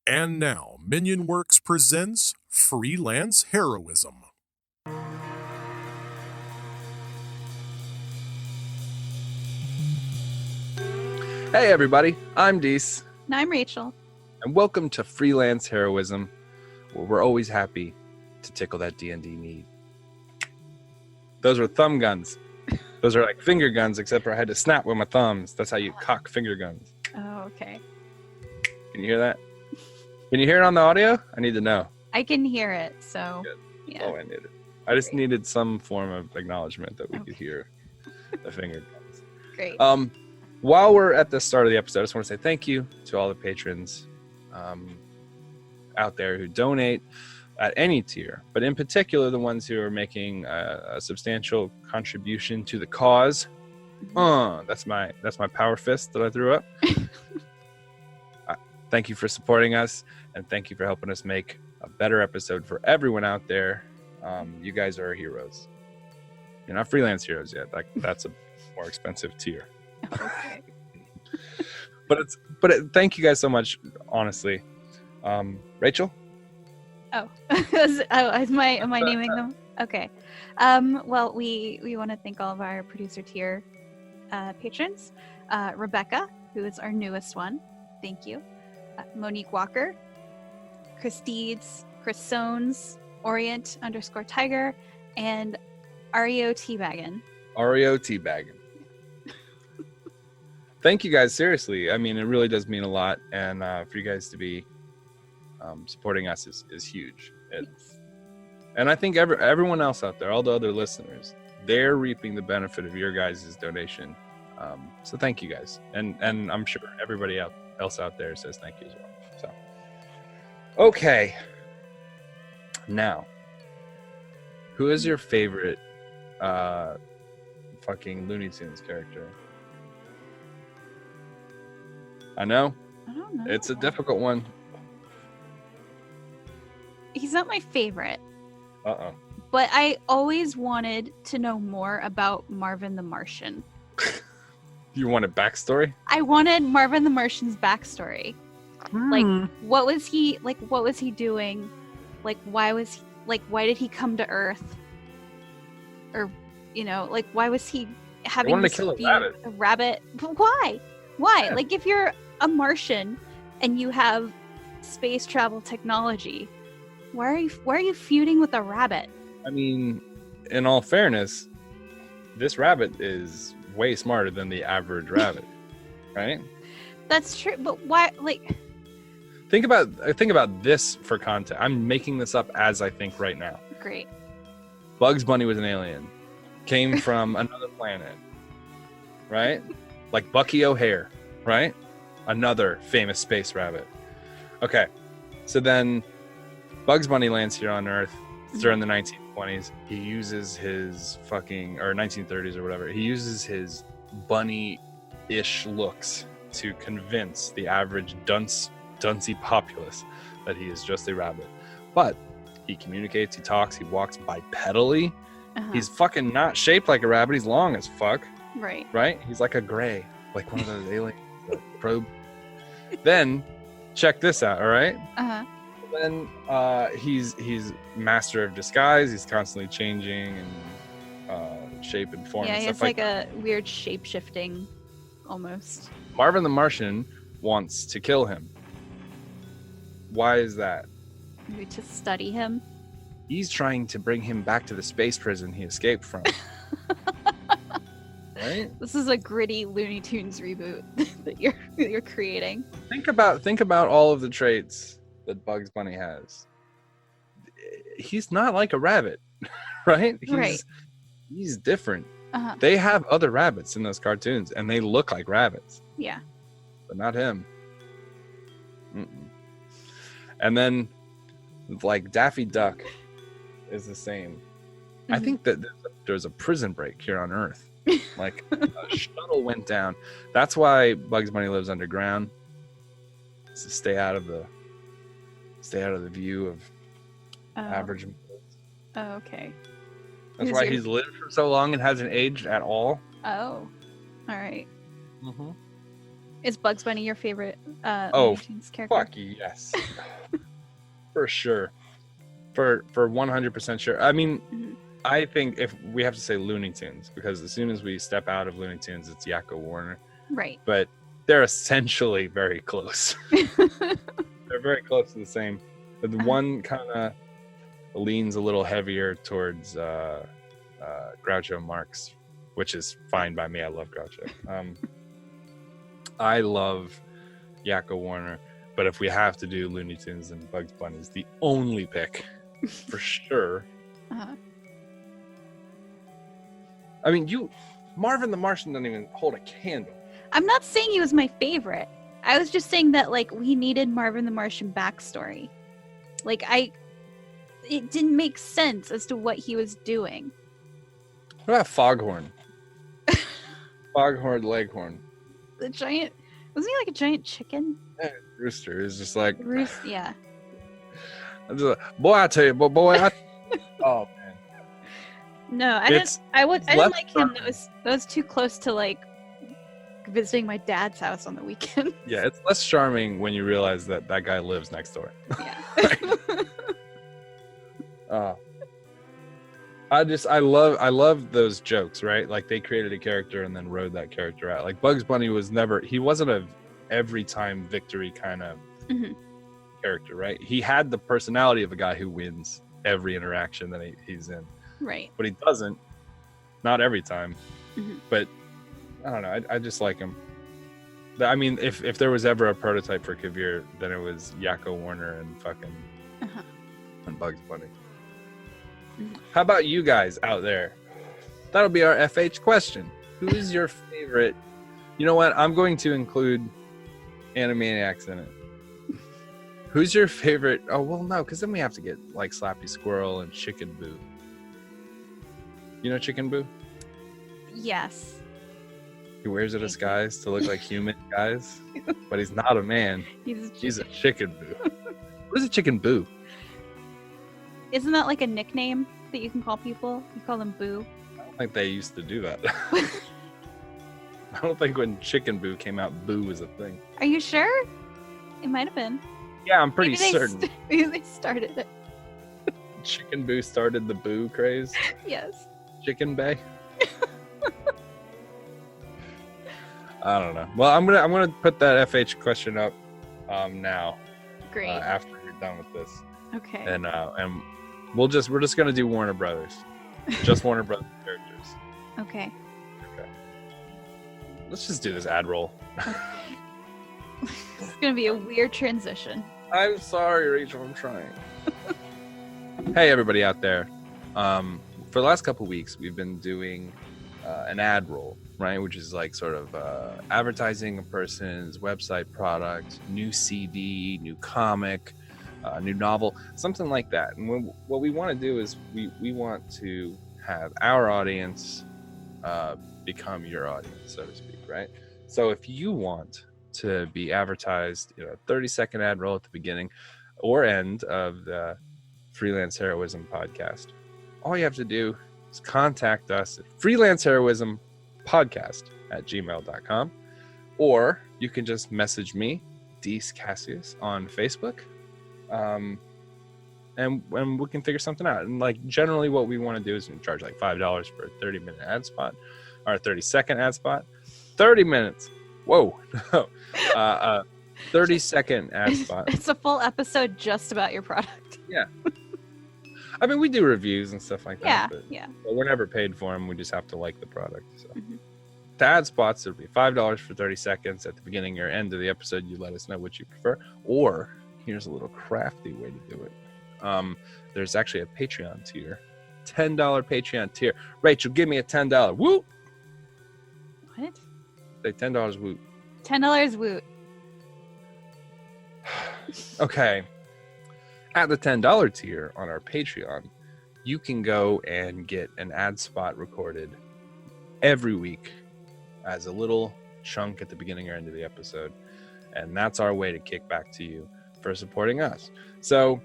And now, Minion Works presents Freelance Heroism. Hey everybody, I'm Dees, And I'm Rachel. and welcome to Freelance Heroism, where we're always happy to tickle that D&D need. Those are thumb guns. Those are like finger guns, except for I had to snap with my thumbs. That's how you cock finger guns. Oh, okay. Can you hear that? Can you hear it on the audio? I need to know. I can hear it, so Good. yeah. Oh, I needed. I just Great. needed some form of acknowledgement that we could Okay. hear the finger guns. Great. While we're at the start of the episode, I just want to say thank you to all the patrons out there who donate at any tier, but in particular the ones who are making a substantial contribution to the cause. That's my power fist that I threw up. Thank you for supporting us, and thank you for helping us make a better episode for everyone out there. You guys are heroes. You're not freelance heroes yet. That's a more expensive tier. Okay. Thank you guys so much, honestly. Rachel? Oh, am I naming them? Okay. Well, we want to thank all of our producer tier patrons. Rebecca, who is our newest one. Thank you. Monique Walker, Chris Deeds, Chris Sones, Orient_Tiger, and Ario Teabaggin. Oreo teabagging. Thank you guys, seriously. I mean, it really does mean a lot, and for you guys to be supporting us is huge. And I think everyone else out there, all the other listeners, they're reaping the benefit of your guys' donation. So thank you guys, and I'm sure everybody else out there says thank you as well. So, okay. Now, who is your favorite fucking Looney Tunes character? I know. I don't know. It's a difficult one. He's not my favorite, Uh-oh. but I always wanted to know more about Marvin the Martian. You want a backstory? I wanted Marvin the Martian's backstory. Like, what was he doing? Like, why did he come to Earth? Or, why was he having wanted to this kill a be rabbit. a rabbit? But why? Yeah. Like, if you're a Martian and you have space travel technology, why are you feuding with a rabbit? I mean, in all fairness, this rabbit is way smarter than the average rabbit, right? That's true, but why? Like, Think about this for context. I'm making this up as I think right now. great. Bugs Bunny was an alien, came from another planet, right? Like Bucky O'Hare, right? Another famous space rabbit. Okay, so then Bugs Bunny lands here on Earth during the 1920s. He uses his or 1930s or whatever. He uses his bunny-ish looks to convince the average duncy populace that he is just a rabbit. But he communicates, he talks, he walks bipedally. Uh-huh. He's fucking not shaped like a rabbit. He's long as fuck, Right. right? He's like a gray, like one of those aliens that probe. Then, check this out, all right? Uh-huh. Then he's master of disguise. He's constantly changing and shape and form. Yeah, and he stuff has like that. a weird shape-shifting almost. Marvin the Martian wants to kill him. Why is that? Maybe to study him. He's trying to bring him back to the space prison he escaped from. Right? This is a gritty Looney Tunes reboot that you're creating. Think about all of the traits that Bugs Bunny has. He's not like a rabbit, right? He's different. Uh-huh. They have other rabbits in those cartoons, and they look like rabbits, Yeah. but not him. Mm-mm. And then, like Daffy Duck, is the same. I Mhm. think that there's a prison break here on Earth. Like a shuttle went down. That's why Bugs Bunny lives underground. To stay out of the view of average. Oh, okay. That's Who's why your- he's lived for so long and hasn't aged at all. Oh. All right. Mm-hmm. Is Bugs Bunny your favorite Oh, Looney Tunes character? Fuck yes. For sure. For 100% sure. I mean, Mhm. I think if we have to say Looney Tunes, because as soon as we step out of Looney Tunes, it's Yakko Warner. Right. But they're essentially very close. They're very close to the same. But the one kind of leans a little heavier towards Groucho Marx, which is fine by me. I love Groucho. I love Yakko Warner, but if we have to do Looney Tunes, then Bugs Bunny is the only pick for sure. Uh-huh. I mean, Marvin the Martian doesn't even hold a candle. I'm not saying he was my favorite. I was just saying that like we needed Marvin the Martian backstory. Like it didn't make sense as to what he was doing. What about Foghorn? Foghorn Leghorn. The giant, wasn't he like a giant chicken? Yeah, Rooster is just like, Yeah. I'm just like, boy, I tell you, boy, oh man. No, I didn't less like him. That was too close to like visiting my dad's house on the weekend. Yeah, it's less charming when you realize that guy lives next door. Yeah. I love those jokes, right? Like they created a character and then rode that character out. Like Bugs Bunny he wasn't a every time victory kind of character, right? He had the personality of a guy who wins every interaction that he's in. Right. But he doesn't. Not every time. But I don't know. I just like him. I mean, if there was ever a prototype for Kavir, then it was Yakko Warner and fucking and Bugs Bunny. How about you guys out there? That'll be our FH question. Who is your favorite? You know what? I'm going to include Animaniacs in it. Who's your favorite? Oh, well, no, because then we have to get like Slappy Squirrel and Chicken Boo. You know Chicken Boo? Yes. He wears a disguise to look like human guys, but he's not a man. He's a Chicken Boo. What is a Chicken Boo? Isn't that like a nickname that you can call people? You call them Boo? I don't think they used to do that. I don't think when Chicken Boo came out, Boo was a thing. Are you sure? It might have been. Yeah, I'm pretty certain. Maybe they started it. Chicken Boo started the Boo craze? Yes. Chicken Bay? I don't know. Well, I'm gonna put that FH question up now. Great. After you're done with this. Okay. And we're just gonna do Warner Brothers. Just Warner Brothers characters. Okay. Let's just do this ad roll. It's gonna be a weird transition. I'm sorry, Rachel. I'm trying. Hey, everybody out there. For the last couple weeks, we've been doing an ad roll, right? Which is like sort of advertising a person's website, product, new CD, new comic, new novel, something like that. And what we want to do is we want to have our audience become your audience, so to speak, right? So if you want to be advertised, a 30-second ad roll at the beginning or end of the Freelance Heroism podcast, all you have to do is contact us at freelanceheroismpodcast@gmail.com, or you can just message me, Dees Cassius, on Facebook, and we can figure something out. And like generally what we want to do is we charge like $5 for a 30-minute ad spot or a 30-second ad spot. 30 minutes. Whoa. 30-second ad spot. It's a full episode just about your product. Yeah. I mean, we do reviews and stuff like that. Yeah. But we're never paid for them. We just have to like the product. So the ad spots, it'll be $5 for 30 seconds at the beginning or end of the episode. You let us know what you prefer. Or here's a little crafty way to do it. There's actually a Patreon tier. $10 Patreon tier. Rachel, give me a $10 woot. What? Say $10 woot. $10 woot. Okay. At the $10 tier on our Patreon, you can go and get an ad spot recorded every week as a little chunk at the beginning or end of the episode. And that's our way to kick back to you for supporting us. So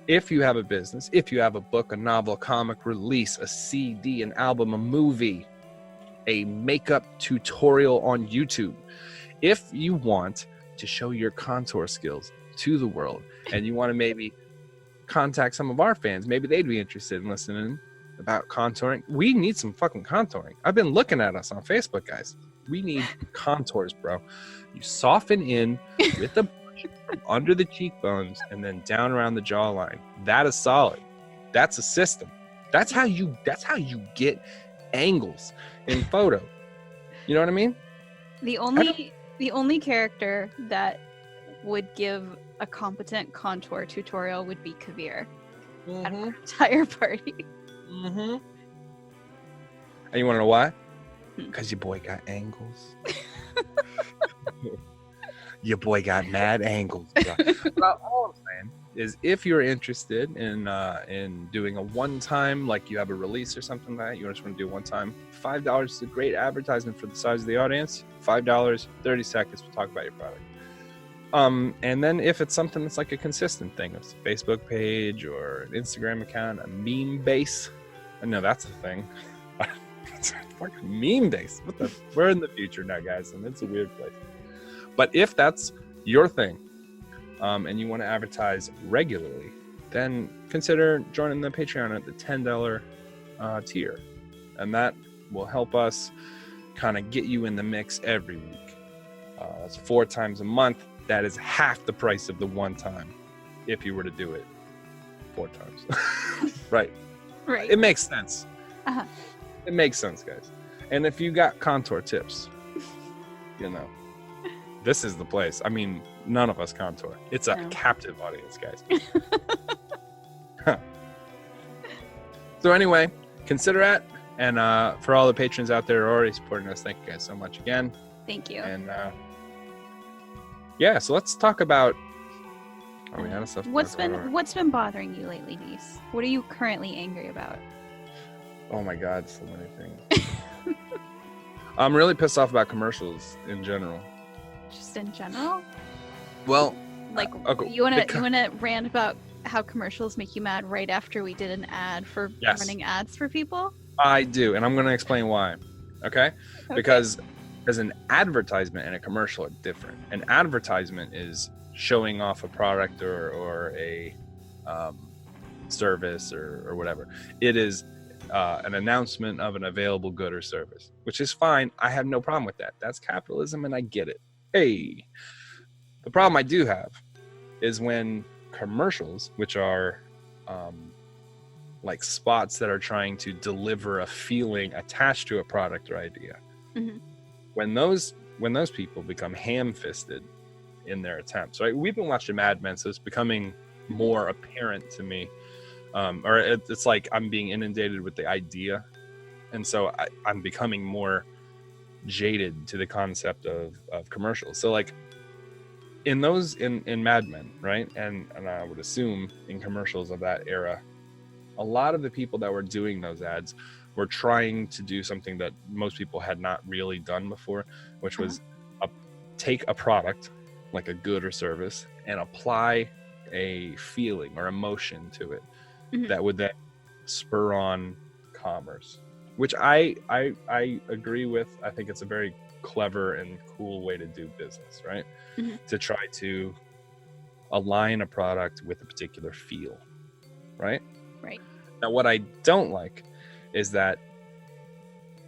if you have a business, if you have a book, a novel, a comic release, a CD, an album, a movie, a makeup tutorial on YouTube, If you want to show your contour skills to the world and you want to maybe contact some of our fans, maybe they'd be interested in listening about contouring. We need some fucking contouring. I've been looking at us on Facebook, guys. We need contours, bro. You soften in with the brush under the cheekbones and then down around the jawline. That is solid. That's a system. That's how you get angles in photo. You know what I mean? The only character that would give a competent contour tutorial would be Kavir at our entire party. And you want to know why? Because your boy got angles. Your boy got mad angles, bro. But all I'm saying is, if you're interested in doing a one-time, like you have a release or something like that, you just want to do one time, $5 is a great advertisement for the size of the audience. $5, 30 seconds to talk about your product. And then if it's something that's like a consistent thing, it's a Facebook page or an Instagram account, a meme base. I know that's a thing. It's a fucking meme base. We're in the future now, guys, and it's a weird place. But if that's your thing, and you want to advertise regularly, then consider joining the Patreon at the $10 tier, and that will help us kind of get you in the mix every week. That's 4 times a month. That is half the price of the one time if you were to do it 4 times. Right. It makes sense. It makes sense, guys. And if you got contour tips, this is the place. I mean, none of us contour. It's a captive audience, guys. So anyway, consider that. And for all the patrons out there who are already supporting us, thank you guys so much again. Thank you. And so let's talk about. Are we out of stuff? What's been bothering you lately, Dees? What are you currently angry about? Oh my God, so many things. I'm really pissed off about commercials in general. Just in general? Well, like okay, you wanna rant about how commercials make you mad right after we did an ad for running ads for people? I do, and I'm gonna explain why. Okay? Because as an advertisement and a commercial are different. An advertisement is showing off a product or a service or whatever. It is an announcement of an available good or service, which is fine. I have no problem with that. That's capitalism, and I get it. Hey, the problem I do have is when commercials, which are like spots that are trying to deliver a feeling attached to a product or idea, when those people become ham-fisted in their attempts, right? We've been watching Mad Men, so it's becoming more apparent to me, or it's like I'm being inundated with the idea, and so I'm becoming more jaded to the concept of commercials. So like in Mad Men, right, and I would assume in commercials of that era, a lot of the people that were doing those ads were trying to do something that most people had not really done before, which was take a product like a good or service and apply a feeling or emotion to it that would then spur on commerce, which I agree with. I think it's a very clever and cool way to do business, right? To try to align a product with a particular feel, right? Right. Now, what I don't like is that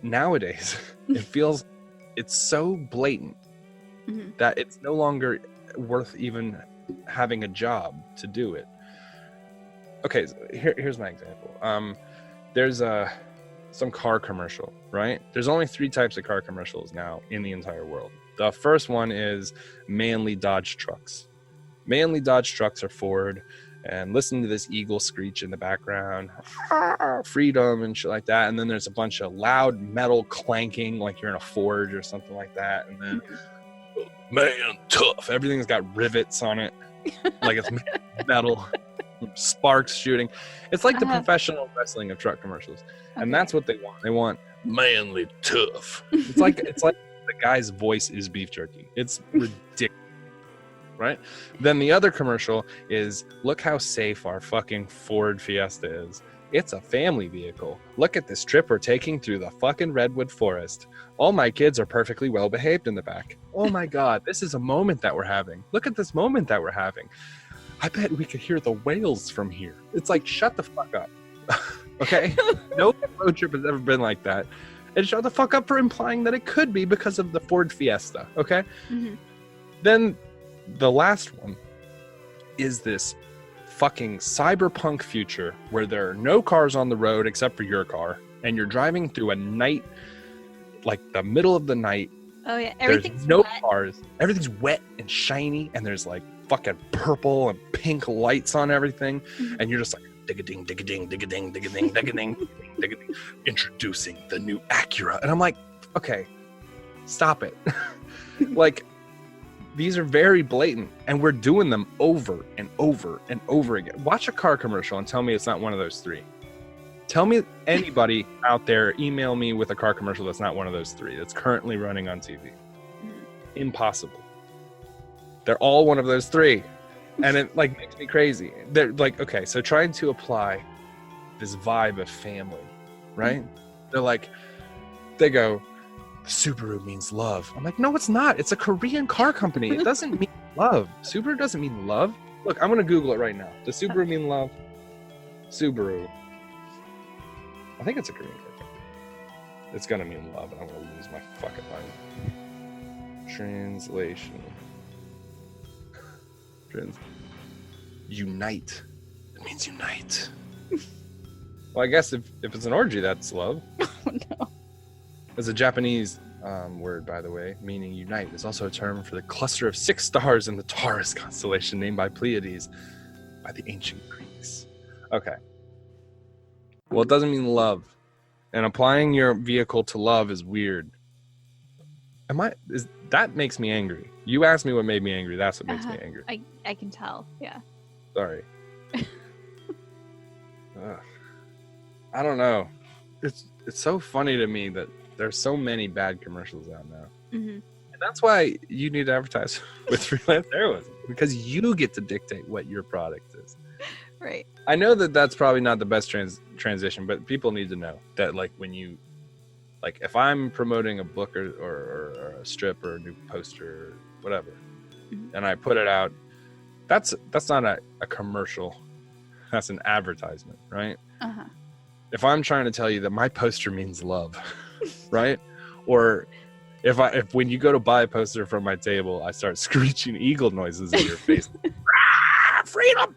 nowadays it's so blatant that it's no longer worth even having a job to do it. Okay, so here's my example. There's some car commercial, right? There's only 3 types of car commercials now in the entire world. The first one is manly Dodge trucks. Manly Dodge trucks are Ford, and listen to this eagle screech in the background, freedom and shit like that. And then there's a bunch of loud metal clanking, like you're in a forge or something like that. And then, man, tough. Everything's got rivets on it, like it's metal, sparks shooting. It's like the professional wrestling of truck commercials, and that's what they want. They want manly tough. It's like the guy's voice is beef jerky. It's ridiculous. Right? Then the other commercial is, look how safe our fucking Ford Fiesta is. It's a family vehicle. Look at this trip we're taking through the fucking redwood forest. All my kids are perfectly well behaved in the back. Oh my God, this is a moment that we're having. Look at this moment that we're having. I bet we could hear the whales from here. It's like, shut the fuck up. Okay? No road trip has ever been like that. And shut the fuck up for implying that it could be because of the Ford Fiesta. Okay? Mm-hmm. Then the last one is this fucking cyberpunk future where there are no cars on the road except for your car, and you're driving through a night, like the middle of the night. Oh yeah, There's no cars. Everything's wet and shiny, and there's like fucking purple and pink lights on everything, and you're just like dig-a-ding, dig-a-ding, dig-a-ding, dig-a-ding, dig-a-ding, dig-a-ding, introducing the new Acura. And I'm like, okay, stop it. Like, these are very blatant, and we're doing them over and over and over again. Watch a car commercial and tell me it's not one of those three. Tell me anybody out there, email me with a car commercial that's not one of those three that's currently running on TV. Impossible. They're all one of those three. And it like makes me crazy. They're like, okay, so trying to apply this vibe of family, right? They're like, they go, Subaru means love. I'm like, no, it's not. It's a Korean car company. It doesn't mean love. Subaru doesn't mean love. Look, I'm going to Google it right now. Does Subaru mean love? Subaru. I think it's a Korean car company. It's going to mean love, and I'm going to lose my fucking mind. Translation. Unite. It means unite. Well, I guess if it's an orgy, that's love. Oh, no. It's a Japanese word, by the way, meaning unite. It's also a term for the cluster of 6 stars in the Taurus constellation named by Pleiades by the ancient Greeks. Okay. Well, it doesn't mean love. And applying your vehicle to love is weird. That makes me angry. You asked me what made me angry. That's what makes me angry. I can tell. Yeah. Sorry. I don't know. It's so funny to me that there's so many bad commercials out now. Mm-hmm. And that's why you need to advertise with Freelance Heroism, because you get to dictate what your product is. Right. I know that that's probably not the best transition, but people need to know that, like, when you, like, if I'm promoting a book or a strip or a new poster or whatever, and I put it out, that's not a commercial. That's an advertisement, right? Uh-huh. If I'm trying to tell you that my poster means love, right? Or if when you go to buy a poster from my table, I start screeching eagle noises in your face. Freedom!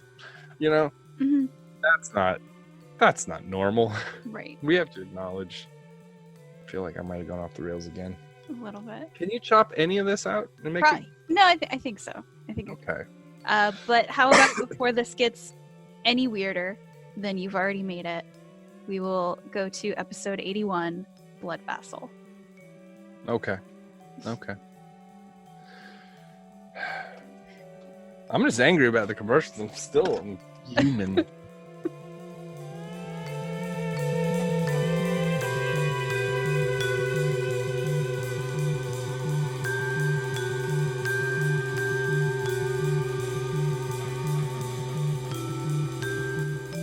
You know? Mm-hmm. That's not normal. Right. We have to acknowledge. I feel like I might have gone off the rails again. A little bit. Can you chop any of this out and make it? No, I think so. I think Okay. But how about before this gets any weirder than you've already made it, we will go to episode 81, Blood Vassal. Okay. I'm just angry about the commercials. I'm human.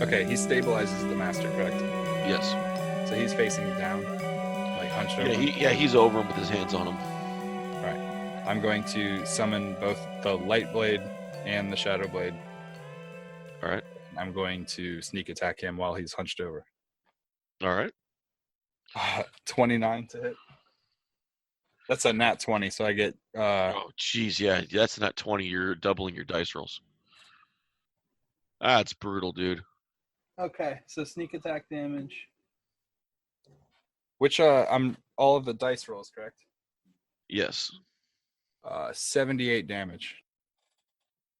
Okay, he stabilizes the master, correct? Yes. So he's facing down, like hunched over. He's over him with his hands on him. All right. I'm going to summon both the light blade and the shadow blade. All right. I'm going to sneak attack him while he's hunched over. All right. 29 to hit. That's a nat 20, so I get... oh, jeez, yeah. That's not 20. You're doubling your dice rolls. That's brutal, dude. Okay, so sneak attack damage. Which, I'm all of the dice rolls, correct? Yes. 78 damage.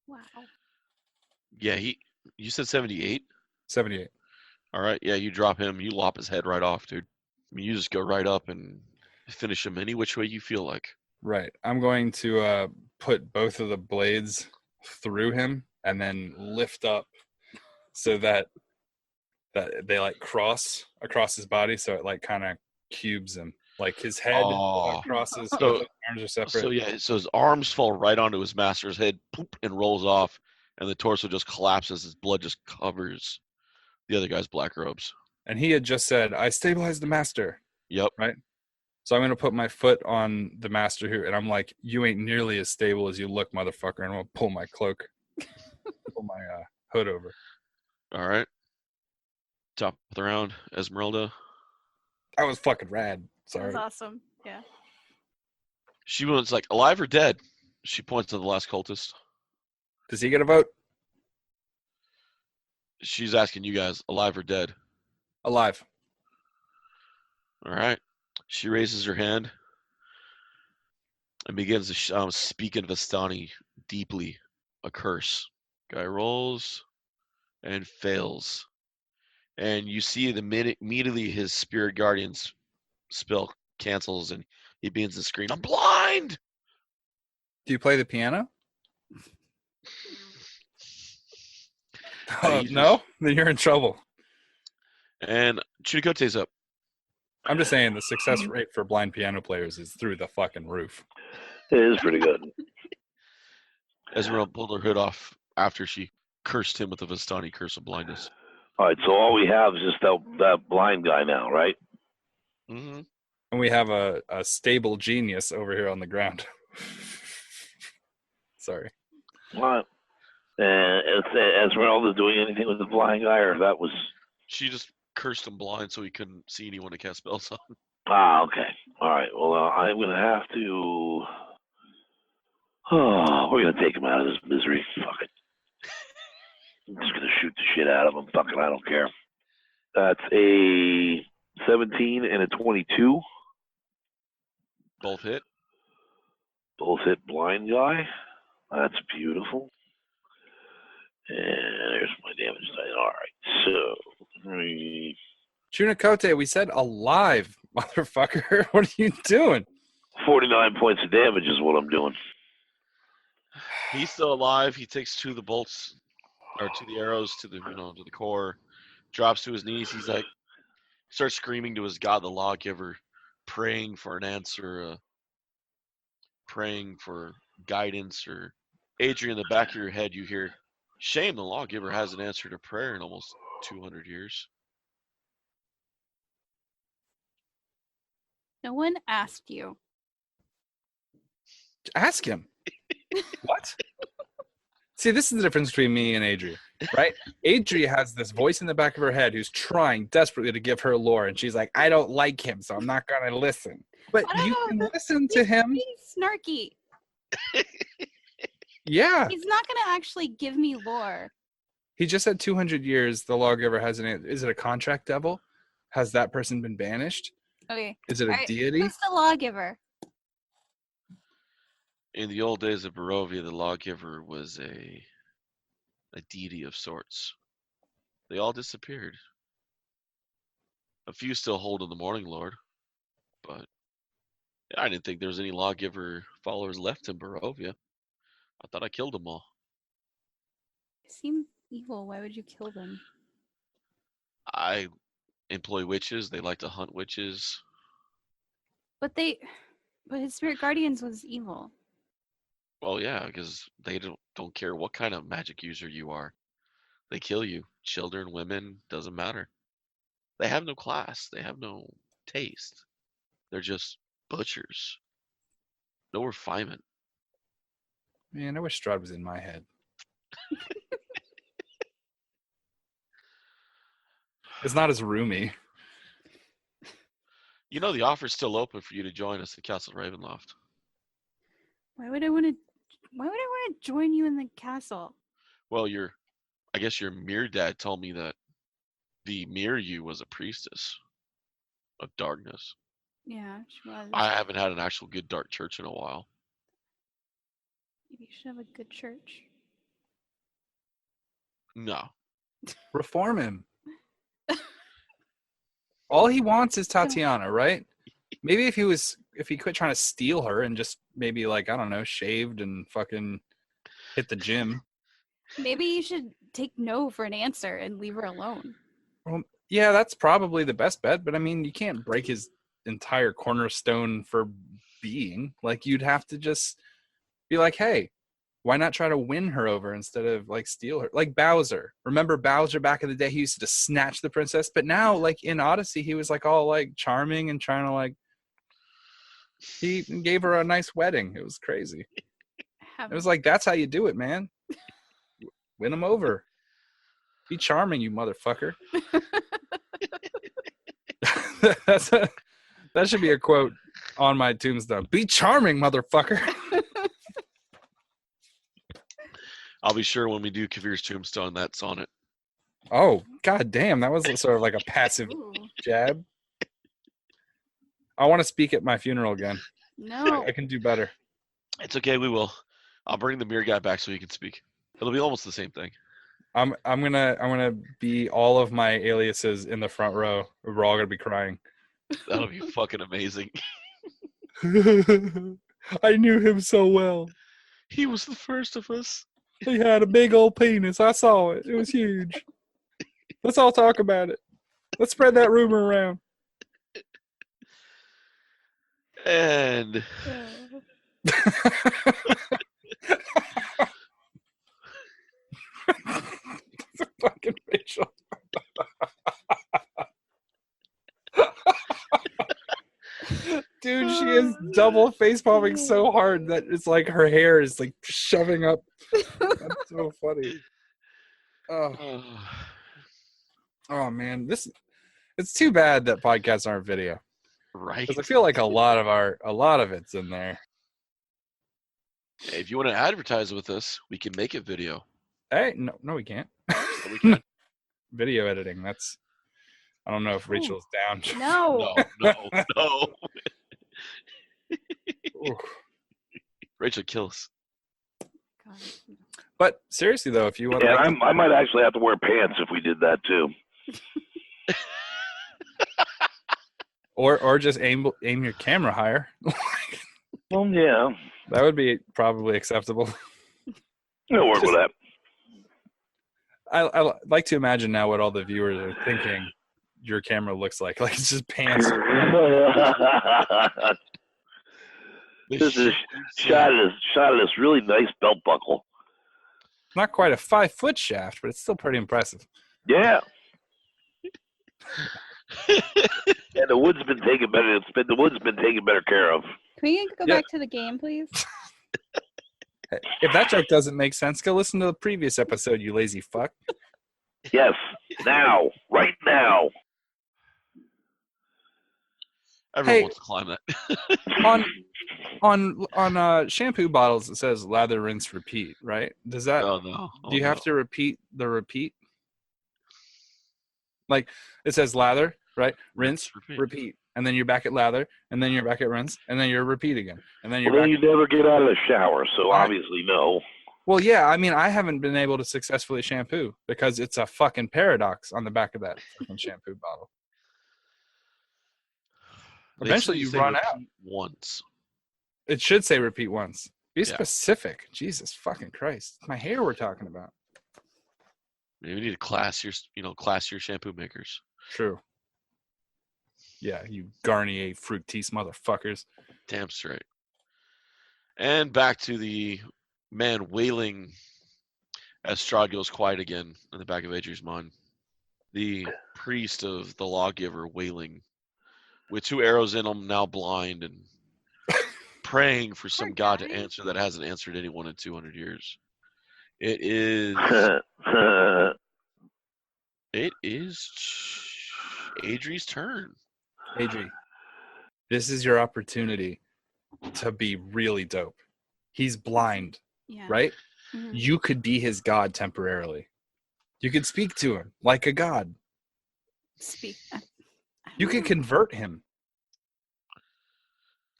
Wow. Yeah, you said 78? 78. All right, yeah, you drop him, you lop his head right off, dude. I mean, you just go right up and finish him any which way you feel like. Right. I'm going to put both of the blades through him and then lift up so that they like cross across his body, so it like kind of cubes him. Like his head crosses, so his arms are separate. So yeah, so his arms fall right onto his master's head, poop, and rolls off, and the torso just collapses. His blood just covers The other guy's black robes. And he had just said, I stabilized the master. Yep. Right? So I'm going to put my foot on the master here. And I'm like, you ain't nearly as stable as you look, motherfucker. And I'm going to pull my cloak, pull my hood over. All right. Top of the round, Esmeralda. That was fucking rad. That Sorry. was awesome. Yeah. She was like, alive or dead? She points to the last cultist. Does he get a vote? She's asking you guys, alive or dead? Alive. All right. She raises her hand and begins to speak in Vistani deeply, a curse. Guy rolls and fails. And you see immediately his spirit guardian's spell cancels and he begins to scream, I'm blind! Do you play the piano? And he No? just- Then you're in trouble. And Chunikote's up. I'm just saying the success rate for blind piano players is through the fucking roof. It is pretty good. Esmeralda pulled her hood off after she cursed him with the Vistani curse of blindness. All right, so all we have is just that blind guy now, right? Mm-hmm. And we have a stable genius over here on the ground. Sorry. What? And is Esmeralda doing anything with the blind guy, or that was? She just cursed him blind so he couldn't see anyone to cast spells on. Ah, okay. All right. Well, I'm gonna have to. Oh, we're gonna take him out of this misery. Fuck it. I'm just gonna shoot the shit out of him. Fuck it, I don't care. That's a 17 and a 22. Both hit. Both hit blind guy. That's beautiful. And there's my damage die. All right. So 3. Chunikote, we said alive, motherfucker. What are you doing? 49 points of damage is what I'm doing. He's still alive. He takes 2 of the bolts, or 2 of the arrows to the to the core, drops to his knees. He's like, starts screaming to his god, the Lawgiver, praying for an answer, praying for guidance. Or Adrian, in the back of your head, you hear, shame the Lawgiver hasn't answered a prayer in almost 200 years. No one asked you. Ask him. What? See, this is the difference between me and Adri, right? Adri has this voice in the back of her head who's trying desperately to give her lore, and she's like, I don't like him, so I'm not going to listen. But you can listen to him. He's snarky. Yeah. He's not going to actually give me lore. He just said 200 years, the Lawgiver has is it a contract devil? Has that person been banished? Okay. Is it a All right, deity? who's the lawgiver? In the old days of Barovia, the Lawgiver was a deity of sorts. They all disappeared. A few still hold in the Morning Lord, but I didn't think there was any Lawgiver followers left in Barovia. I thought I killed them all. They seem evil. Why would you kill them? I employ witches. They like to hunt witches. But his spirit guardians was evil. Well, yeah, because they don't care what kind of magic user you are. They kill you. Children, women, doesn't matter. They have no class. They have no taste. They're just butchers. No refinement. Man, I wish Strahd was in my head. It's not as roomy. You know the offer's still open for you to join us at Castle Ravenloft. Why would I want to join you in the castle? Well, I guess your mirror dad told me that the mirror you was a priestess of darkness. Yeah, she was. I haven't had an actual good dark church in a while. Maybe you should have a good church. No. Reform him. All he wants is Tatiana, right? Maybe if he quit trying to steal her and just maybe like, I don't know, shaved and fucking hit the gym. Maybe you should take no for an answer and leave her alone. Well, yeah, that's probably the best bet, but I mean, you can't break his entire cornerstone for being. Like, you'd have to just be like, hey, Why not try to win her over instead of like steal her? Like Bowser. Remember Bowser back in the day? He used to just snatch the princess, but now like in Odyssey, he was like all like charming and trying to like. He gave her a nice wedding. It was crazy. It was like that's how you do it, man. Win them over. Be charming, you motherfucker. That should be a quote on my tombstone. Be charming, motherfucker. I'll be sure when we do Kavir's tombstone, that's on it. Oh, god damn. That was sort of like a passive Ooh. jab. I want to speak at my funeral again. No. I can do better. It's okay, we will. I'll bring the mirror guy back so he can speak. It'll be almost the same thing. I'm gonna be all of my aliases in the front row. We're all gonna be crying. That'll be fucking amazing. I knew him so well. He was the first of us. He had a big old penis. I saw it. It was huge. Let's all talk about it. Let's spread that rumor around. And Fucking Rachel. Dude, she is double face palming so hard that it's like her hair is like shoving up. That's so funny. Oh man, it's too bad that podcasts aren't video. right. Because I feel like a lot of it's in there. If you want to advertise with us, we can make it video. Hey, no, we can't. We can. Video editing. I don't know if Rachel's down. No. No. Ooh. Rachel, kill us. God. But seriously though, if you want, Yeah, I might actually have to wear pants if we did that too. or just aim your camera higher. Well, yeah, That would be probably acceptable. I'll work with that. I like to imagine now what all the viewers are thinking your camera looks like. Like it's just pants. This is shot of this really nice belt buckle. Not quite a 5-foot shaft, but it's still pretty impressive. Yeah. And the wood's been taken better. The wood's been taken better care of. Can we go back to the game, please? If that joke doesn't make sense, go listen to the previous episode, you lazy fuck. Yes. Now. Right now. Everyone Hey. wants to climb that. On shampoo bottles it says lather, rinse, repeat, right? Does that Oh no. do you have to repeat the repeat? Like it says lather, right? Rinse, repeat. And then you're back at lather, and then you're back at rinse, and then you're repeat again. And then you're Well, back then you never get out of the shower, so obviously no. Well, yeah, I mean, I haven't been able to successfully shampoo because it's a fucking paradox on the back of that fucking shampoo bottle. Eventually you run out. Once. It should say repeat once. Be Yeah. specific. Jesus fucking Christ. It's my hair we're talking about. Maybe we need to class your shampoo makers. True. Yeah, you Garnier Fructis motherfuckers. Damn straight. And back to the man wailing as Strahd goes quiet again in the back of Adri's mind. The priest of the Lawgiver wailing with 2 arrows in him, now blind, and praying for some god to answer that hasn't answered anyone in 200 years. It is Adri's turn. Adri, this is your opportunity to be really dope. He's blind, Yeah. right? Mhm. You could be his god temporarily. You could speak to him like a god. Speak. You could convert him.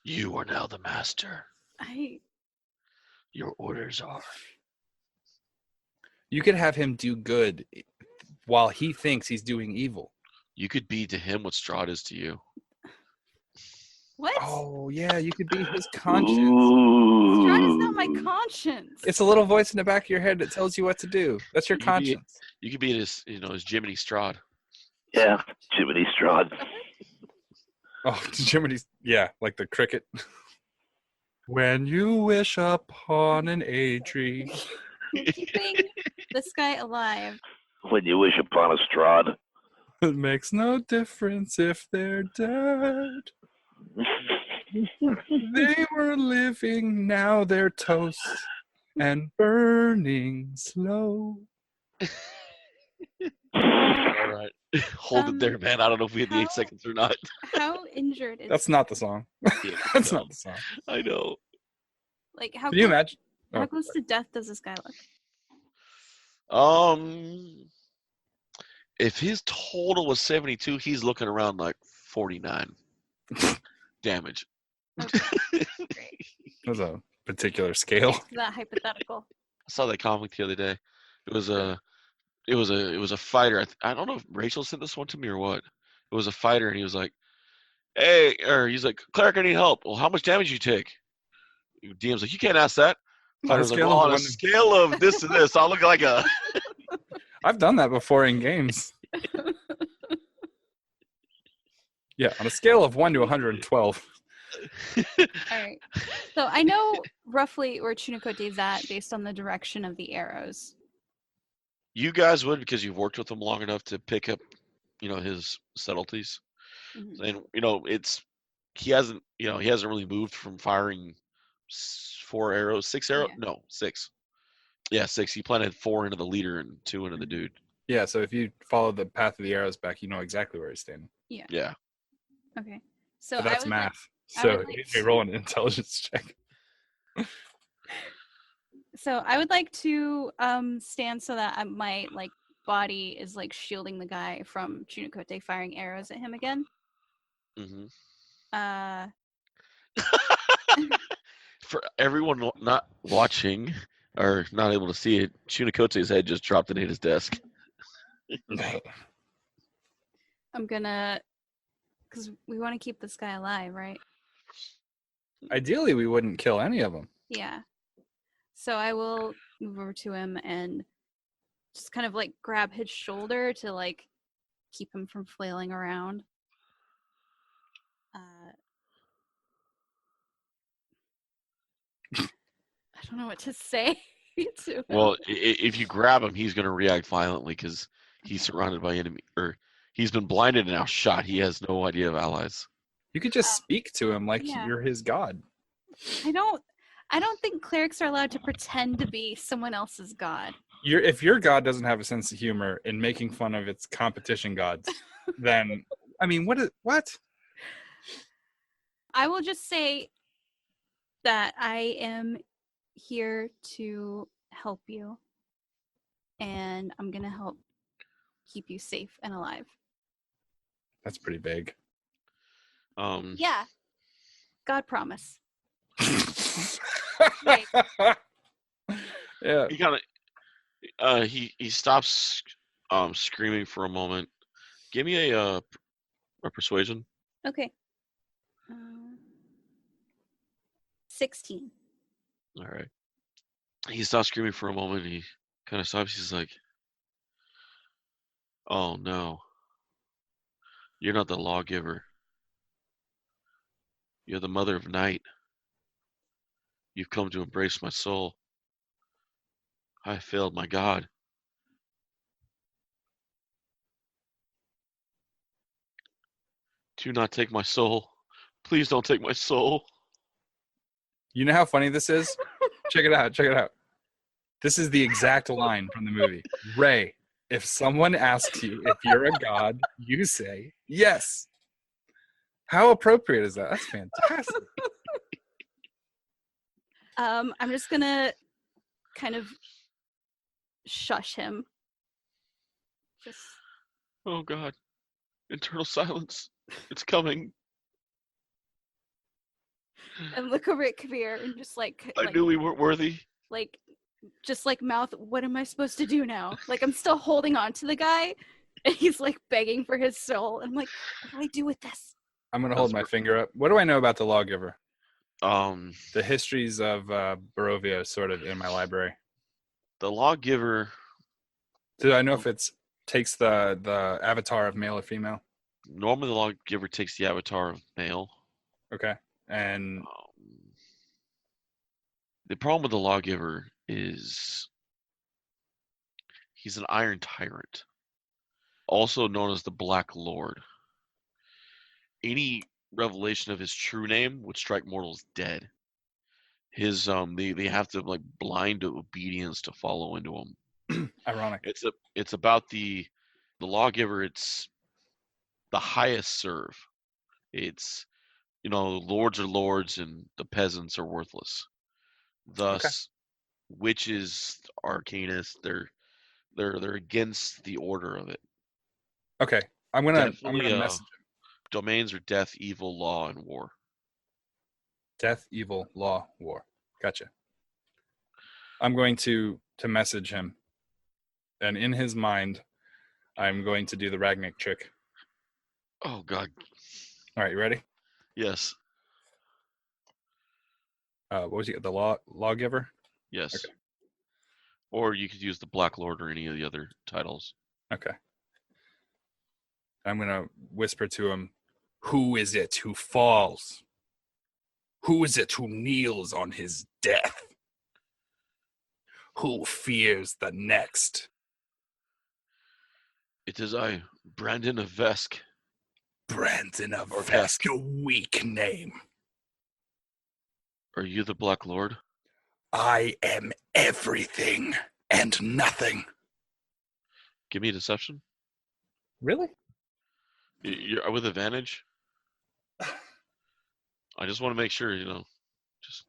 You are now the master. I Your orders are. You could have him do good while he thinks he's doing evil. You could be to him what Strahd is to you. what? Oh, yeah, you could be his conscience. Strahd is not my conscience. It's a little voice in the back of your head that tells you what to do. That's your You could be- conscience. You could be his Jiminy Strahd. Yeah, Jiminy Strahd. Oh, Jiminy's, yeah, like the cricket. When you wish upon an A tree. We're keeping this guy alive. When you wish upon a strad. It makes no difference if they're dead. They were living, now they're toast and burning slow. All right. Hold it there, man. I don't know if we had the 8 how- seconds or not. How injured is That's not the song. Yeah, That's I not the song. know. I know. like how Can you close, imagine? how Oh, close to death does this guy look? If his total was 72, he's looking around like 49 damage. Okay, great. There's a particular scale. Thanks for that hypothetical. I saw that comic the other day. It was a fighter. I don't know if Rachel sent this one to me or what. It was a fighter, and he was like, "Hey," or he's like, "Cleric, I need help." Well, how much damage you take? DM's like, "You can't ask that." On a Fighter's like, scale "Well, of on a 1 scale of this to this, I'll look like a." I've done that before in games. Yeah, on a scale of 1 to 112. All right. So I know roughly where Chunikote is at based on the direction of the arrows. You guys would, because you've worked with him long enough to pick up, his subtleties. Mhm. And he hasn't really moved from firing 4 arrows, 6 arrows. Yeah. No, 6. Yeah, 6. He planted 4 into the leader and 2 into the dude. Yeah, so if you follow the path of the arrows back, you know exactly where he's standing. Yeah. Okay. So But that's I would math. I So would like you need to roll an intelligence check. I would like to stand so that my body is shielding the guy from Chunikote firing arrows at him again. hmm Uh For everyone not watching or not able to see it, Chunikote's head just dropped and hit his desk. I'm gonna, because we want to keep this guy alive, right? Ideally, we wouldn't kill any of them. Yeah. So I will move over to him and just kind of grab his shoulder to keep him from flailing around. I don't know what to say to him. Well, if you grab him, he's going to react violently because he's Okay. surrounded by enemy, or he's been blinded and now shot. He has no idea of allies. You could just speak to him like yeah. you're his god. I don't think clerics are allowed to pretend to be someone else's god. If your god doesn't have a sense of humor in making fun of its competition gods, then I mean, what? I will just say that I am here to help you, and I'm gonna help keep you safe and alive. That's pretty big. Yeah. God promise. Right. Yeah. He kind of he stops screaming for a moment. Give me a persuasion. Okay. 16. All right. He stops screaming for a moment. He kind of stops. He's like, "Oh no, you're not the lawgiver. You're the mother of night. You've come to embrace my soul. I failed my god. Do not take my soul. Please don't take my soul." You know how funny this is? Check it out. Check it out. This is the exact line from the movie. Ray, if someone asks you if you're a god, you say yes. How appropriate is that? That's fantastic. I'm just gonna kind of shush him. Just Oh god. Eternal silence. It's coming. and look over at Kabir and just I knew we weren't worthy. just mouth, what am I supposed to do now? I'm still holding on to the guy and he's begging for his soul. And I'm like, what do I do with this? I'm going to hold my finger up. What do I know about the Lawgiver? The The histories of Barovia is sort of in my library. lawgiver. Do I know if it takes the avatar of male or female? Normally, the lawgiver takes the avatar of male. Okay. And Um, The problem with the Lawgiver is he's an Iron Tyrant, also known as the Black Lord. Any revelation of his true name would strike mortals dead. His they have to like blind to obedience to follow into him. Ironic. It's about the Lawgiver. It's the highest serve. It's lords are lords and the peasants are worthless. Thus, witches, arcanists, they're against the order of it. Okay, I'm gonna Definitely, message him. Domains are death, evil, law, and war. Death, evil, law, war. Gotcha. I'm going to message him, and in his mind, I'm going to do the Ragnick trick. Oh God. All right, you ready? Yes. What was he? The Lawgiver? Yes. Okay. Or you could use the Black Lord or any of the other titles. Okay. I'm going to whisper to him, who is it who falls? Who is it who kneels on his death? Who fears the next? It is I, Brandon of Vesk. Brandon of Or Vesk, a weak name. Are you the Black Lord? I am everything and nothing. Give me a deception. Really? You're with advantage. I just want to make sure, just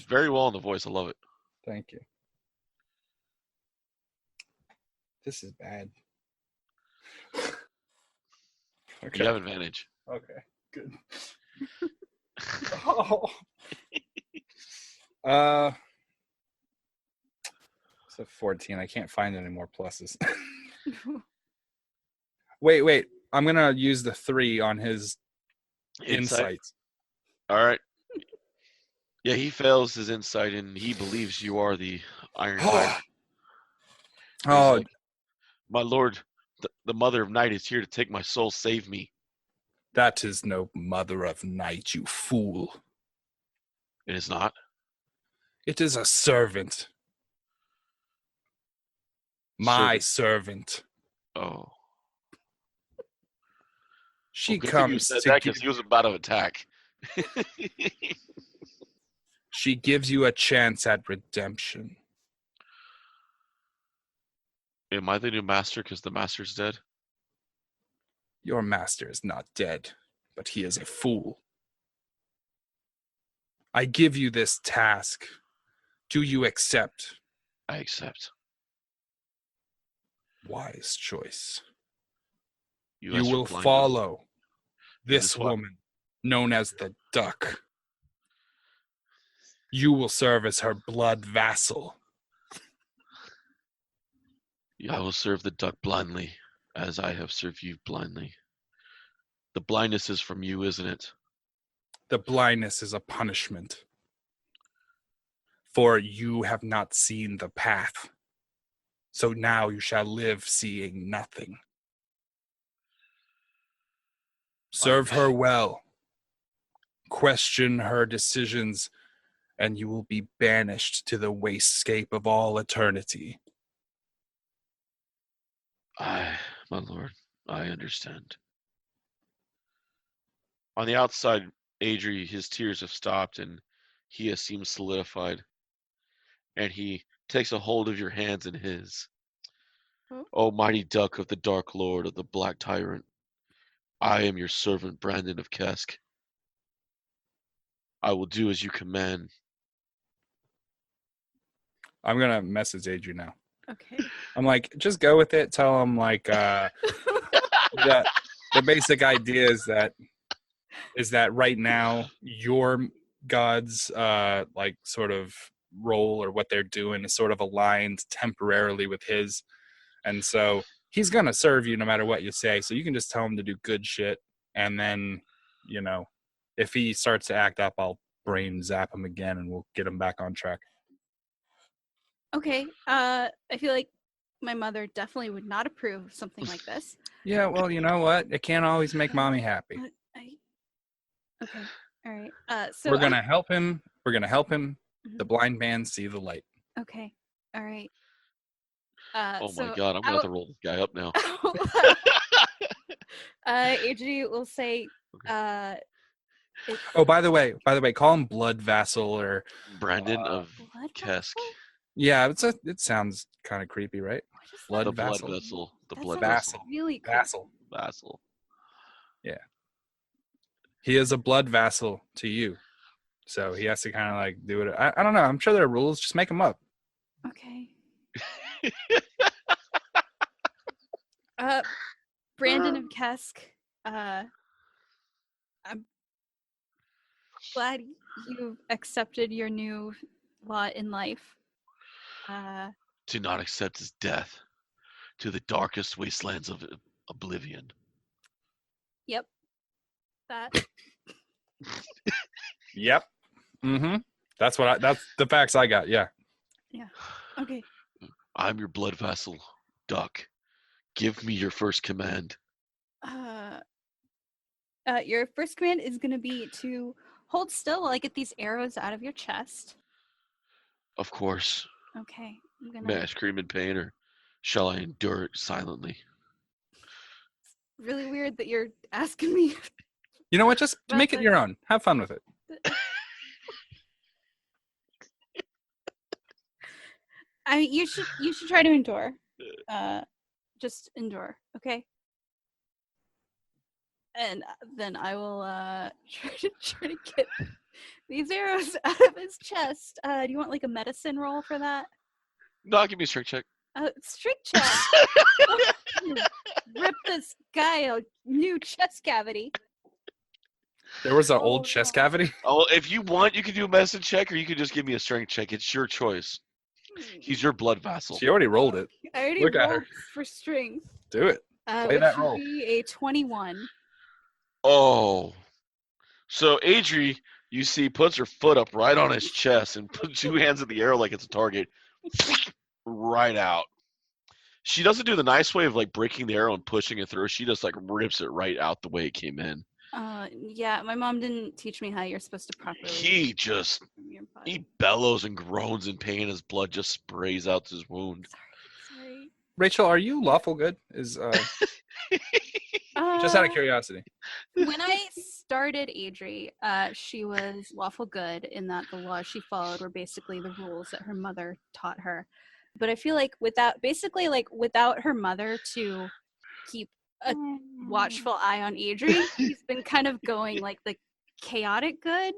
very well in the voice. I love it. Thank you. This is bad. Okay. You have advantage. Okay, good. Oh. It's a 14. I can't find any more pluses. Wait. I'm gonna use the 3 on his insights. All right. Yeah, he fails his insight, and he believes you are the Iron Tyrant. Oh, Like, my lord, the Mother of Night is here to take my soul. Save me. that is no Mother of Night, you fool. It is not. It is a servant. My servant. Oh. She Well, good thing you comes said to that give, because he was about to attack. she gives you a chance at redemption. Am I the new master because the master's dead? Your master is not dead, but he is a fool. I give you this task. Do you accept? I accept. Wise choice. You You asked for will blindness. follow Is this what? woman, known as the Duck. You will serve as her blood vassal. I will serve the duck blindly, as I have served you blindly. The blindness is from you, isn't it? The blindness is a punishment. For you have not seen the path. So now you shall live seeing nothing. Serve her well. Question her decisions, and you will be banished to the wastscape of all eternity. My lord, I understand. On the outside, Adri, his tears have stopped, and he has seemed solidified. And he takes a hold of your hands in his. O mighty duck of the Dark Lord of the Black Tyrant, I am your servant, Brandon of Kesk. I will do as you command. I'm going to message Adri now. Okay. I'm like, just go with it. Tell him like the basic idea is that right now your God's like sort of role or what they're doing is sort of aligned temporarily with his, and so he's gonna serve you no matter what you say. So you can just tell him to do good shit, and then if he starts to act up, I'll brain zap him again, and we'll get him back on track. Okay. I feel like my mother definitely would not approve of something like this. Yeah, well, you know what? It can't always make mommy happy. Okay. All All right. So We're gonna help him. We're gonna help him. Mhm. The blind man see the light. Okay. All right. Oh So my god, I'm gonna have to roll this guy up now. Adri will say, it's Oh, by the way, call him Blood Vassal or Brandon of blood Kesk. vessel? yeah. It sounds kind of creepy, right? What is Blood The that? blood Vassal. vessel. The That blood sounds vessel. really creepy. Vassal. Vassal. He is a blood vassal to you, so he has to kind of like do it. I don't know. I'm sure there are rules. Just make them up. Okay. Brandon of Kesk, I'm glad you've accepted your new lot in life. Do not accept his death to the darkest wastelands of oblivion. Yep. That. Yep. Mm-hmm. That's the facts I got. Yeah. Okay. I'm your blood vassal, Duck. Give me your first command. Your first command is going to be to hold still while I get these arrows out of your chest. Of course. Okay. I'm gonna. May I scream in pain, or shall I endure it silently? Really weird that you're asking me. You know what? Just Well, make it your own. Have fun with it. I mean, you should try to endure. Just endure, okay? And then I will try to get these arrows out of his chest. Do you want like a medicine roll for that? No, give me a strength check. Strength check. You rip this guy a new chest cavity. There was an Oh, old chest no. cavity. Oh, if you want, you can do a medicine check, or you can just give me a strength check. It's your choice. He's your blood vassal. She already rolled it. I already Look at her. rolled for strength. Do it. Play Which that would roll. be a 21. Oh. So Adri, you see, puts her foot up right on his chest and puts two hands at the arrow like it's a target. Right out. She doesn't do the nice way of like breaking the arrow and pushing it through. She just like rips it right out the way it came in. Yeah, my mom didn't teach me how you're supposed to properly. He bellows and groans in pain. His blood just sprays out his wound. Sorry. Rachel, are you lawful good? Is just out of curiosity. When I started Adri, she was lawful good in that the laws she followed were basically the rules that her mother taught her. But I feel like without her mother to keep a watchful eye on Adri, she's been kind of going like the chaotic good.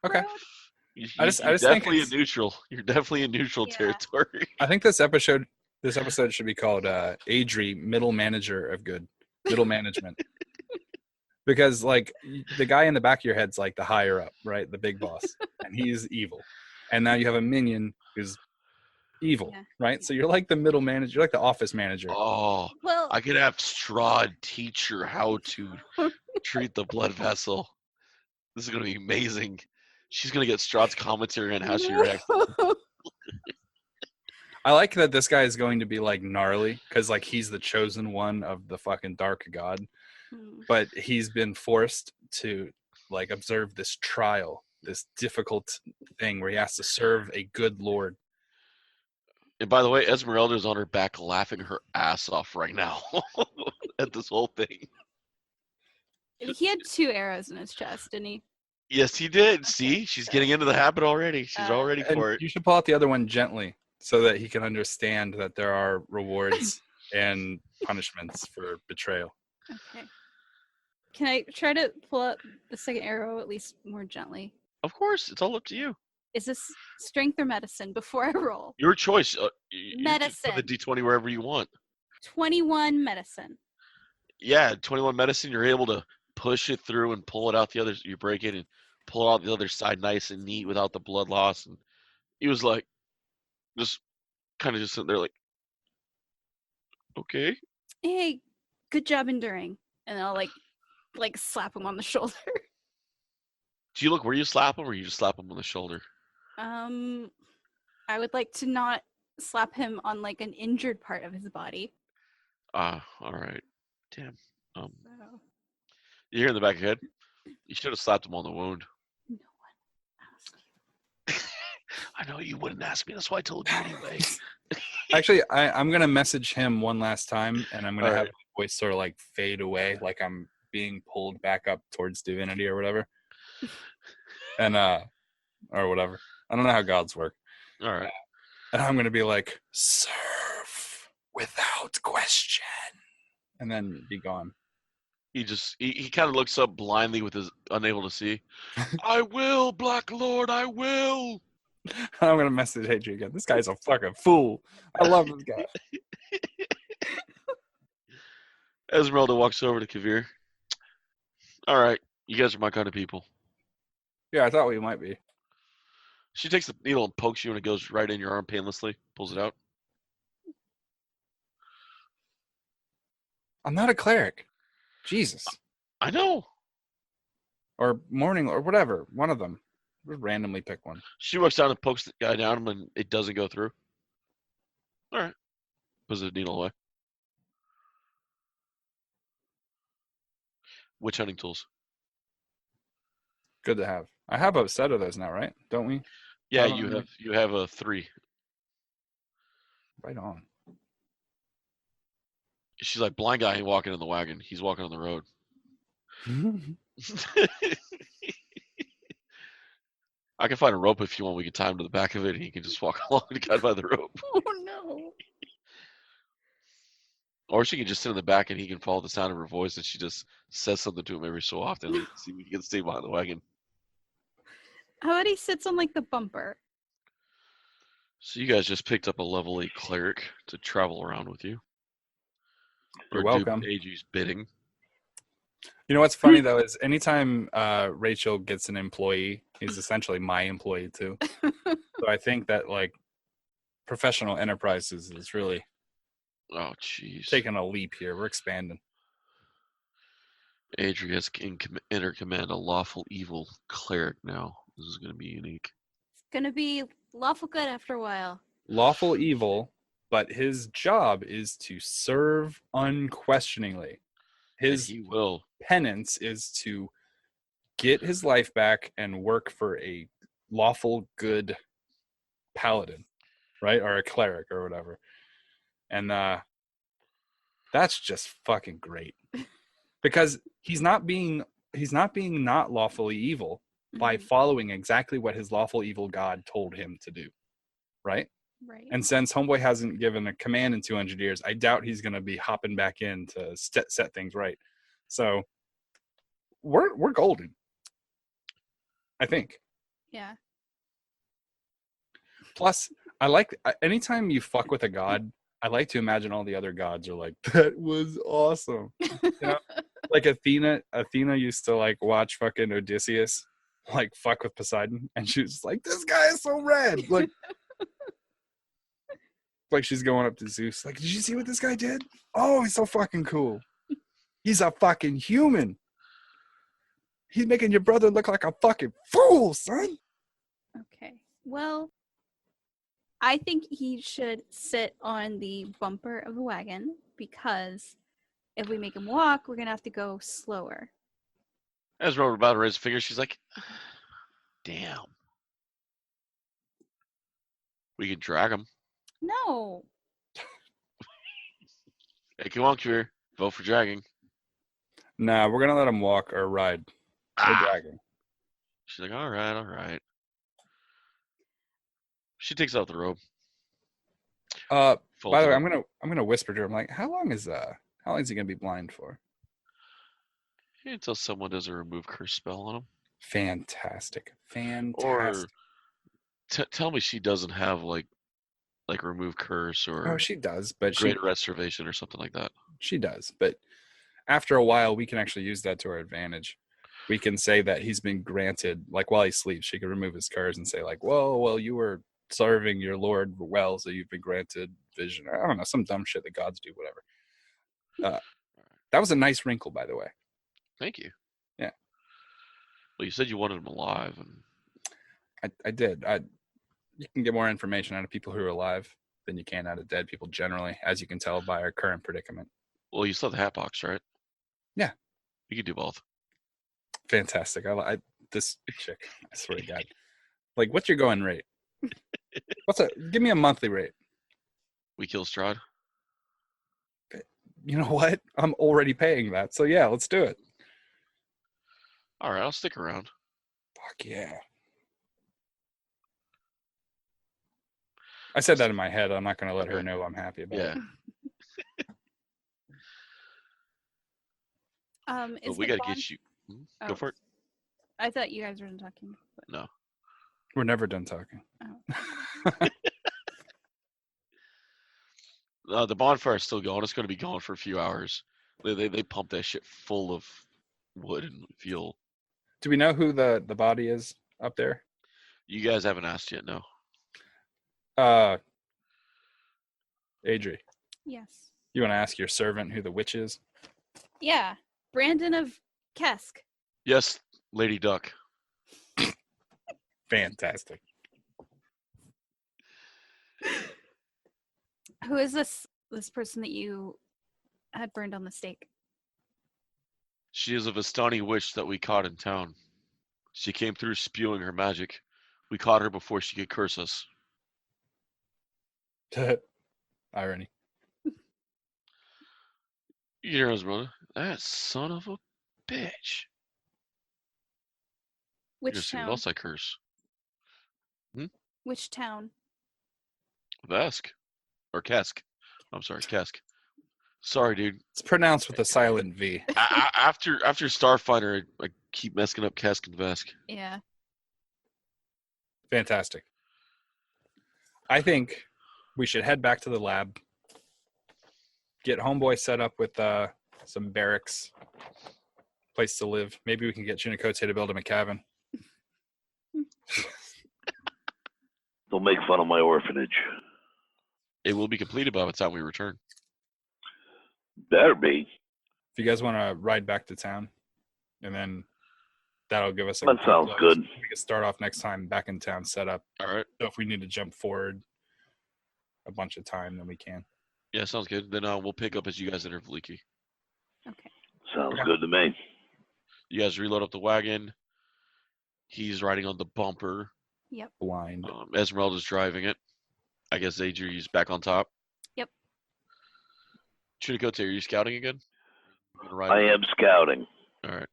Okay. road. I just think definitely it's- in neutral. You're definitely in neutral Yeah. territory. I think this episode should be called Adri, Middle Manager of Good. Middle Management. Because like the guy in the back of your head's like the higher up, right? The big boss. And he's evil. And now you have a minion who's evil, Yeah. right? So you're like the middle manager, you're like the office manager. Oh, Well, I could have Strahd teach her how to treat the blood vessel. This is going to be amazing. She's going to get Strahd's commentary on how she reacts. I like that this guy is going to be like gnarly because like he's the chosen one of the fucking dark god, but he's been forced to like observe this trial, this difficult thing where he has to serve a good lord. And by the way, Esmeralda's on her back laughing her ass off right now at this whole thing. he had 2 arrows in his chest, didn't he? Yes, he did. Okay, See? She's so- getting into the habit already. She's already And for it. you should pull out the other one gently so that he can understand that there are rewards and punishments for betrayal. Okay. Can I try to pull up the second arrow at least more gently? Of course, it's all up to you. Is this strength or medicine before I roll? Your choice. You can Medicine. put the D20 wherever you want. 21 medicine. Yeah, 21 medicine, you're able to push it through and pull it out the other. You break it and pull it out the other side nice and neat without the blood loss. And he was like, just kind of just sitting there like, okay. Hey, good job enduring. And I'll like slap him on the shoulder. Do you look where you slap him, or you just slap him on the shoulder? I would like to not slap him on like an injured part of his body. All right. Damn. So, You hear in the back of your head, You should have slapped him on the wound. No one asked I know you wouldn't ask me. That's why I told you anyway. Actually, I'm gonna message him one last time, and I'm gonna All have right. my voice sort of like fade away, like I'm being pulled back up towards divinity or whatever, and or whatever. I don't know how gods work, All right. and I'm gonna be like, serve without question, and then be gone. He kind of looks up blindly with his unable to see. I will, Black Lord, I will. I'm gonna message Adrian again. This guy's a fucking fool. I love this guy. Esmeralda walks over to Kavir. All right, you guys are my kind of people. Yeah, I thought we might be. She takes the needle and pokes you, and it goes right in your arm painlessly. Pulls it out. I'm not a cleric. Jesus. I know. Or morning or whatever. One of them. Just randomly pick one. She walks down and pokes the guy down, and it doesn't go through. All right. Puts the needle away. Witch hunting tools. Good to have. I have a set of those now, right? Don't we? Yeah, I don't you have a 3. Right on. She's like, blind guy ain't walking in the wagon. He's walking on the road. I can find a rope if you want. We can tie him to the back of it, and he can just walk along the guy by the rope. Oh no. Or she can just sit in the back, and he can follow the sound of her voice, and she just says something to him every so often. And see if he can stay behind the wagon. How about he sits on like the bumper? So you guys just picked up a level 8 cleric to travel around with you. You're Or welcome. do Aegis bidding. You know what's funny though is anytime Rachel gets an employee, he's essentially my employee too. So I think that like professional enterprises is really Oh, jeez. taking a leap here. We're expanding. Adria's enter command a lawful evil cleric now. This is going to be unique. It's gonna be lawful good after a while. Lawful evil, but his job is to serve unquestioningly. And His he will. penance is to get his life back and work for a lawful good paladin, right? Or a cleric or whatever. And that's just fucking great. Because he's not being not lawfully evil by Mhm. following exactly what his lawful evil god told him to do. Right? Right. And since Homeboy hasn't given a command in 200 years, I doubt he's going to be hopping back in to set things right. So we're golden, I think. Yeah. Plus, I like anytime you fuck with a god, I like to imagine all the other gods are like, that was awesome. You know? Like Athena used to like watch fucking Odysseus like fuck with Poseidon, and she was like, this guy is so rad. Like she's going up to Zeus, like, did you see what this guy did? Oh, he's so fucking cool. He's a fucking human. He's making your brother look like a fucking fool, son. Okay. Well, I think he should sit on the bumper of the wagon because if we make him walk, we're gonna have to go slower. As Robert about to raise a finger, she's like, damn. We could drag him. No. Hey, come on, Kavir. Vote for dragging. Nah, we're gonna let him walk or ride. We're dragging. She's like, all right, all right. She takes out the robe. By folds the it way, up. I'm gonna whisper to her. I'm like, how long is he gonna be blind for? Until someone does a remove curse spell on him. Fantastic. Or tell me she doesn't have like remove curse or Oh, she does, but great restoration or something like that. she does. But after a while, we can actually use that to our advantage. We can say that he's been granted, like while he sleeps, she can remove his curse and say like, well, you were serving your lord well, so you've been granted vision. I don't know, some dumb shit that gods do, whatever. That was a nice wrinkle, by the way. Thank you. Yeah. Well, you said you wanted him alive, and I did. You can get more information out of people who are alive than you can out of dead people generally, as you can tell by our current predicament. well, you saw the hat box, right? Yeah. You could do both. Fantastic. I this chick. I swear to God. Like, what's your going rate? Give me a monthly rate. We kill Strahd. You know what? I'm already paying that. So yeah, let's do it. All right, I'll stick around. Fuck yeah. I said that in my head. I'm not going to let her Okay. know I'm happy about Yeah, it. but Is we the gotta bond... get you. Oh, Go for it. I thought you guys were done talking. But... No. We're never done talking. Oh. The bonfire's still going. It's gonna be going for a few hours. They pump that shit full of wood and fuel. Do we know who the body is up there? You guys haven't asked yet, no. Adri, Yes. you want to ask your servant who the witch is? Yeah. Brandon of Kesk. Yes, Lady Duck. Fantastic. Who is this person that you had burned on the stake? She is a Vistani witch that we caught in town. She came through spewing her magic. We caught her before she could curse us. Irony. You hear us, brother? That son of a bitch. You're gonna Which see what town? else I curse. Which town? Vesk. Or Kesk. I'm sorry, Kesk. Sorry, dude. It's pronounced with a silent V. After Starfighter, I keep messing up Kesk and Vesk. Yeah. Fantastic. I think we should head back to the lab, get Homeboy set up with some barracks, place to live. Maybe we can get Chinacote to build him a cabin. Don't make fun of my orphanage. It will be completed by the time we return. Better be. If you guys want to ride back to town, and then that'll give us a That sounds good. We can start off next time back in town set up. All right. So if we need to jump forward a bunch of time, then we can. Yeah, sounds good. Then we'll pick up as you guys enter Valiki. Okay. Sounds good to me. You guys reload up the wagon. He's riding on the bumper. Yep. Blind. Esmeralda's driving it. I guess Adri's back on top. Yep. Chunicote, are you scouting again? You gonna ride I with am scouting. him? All right.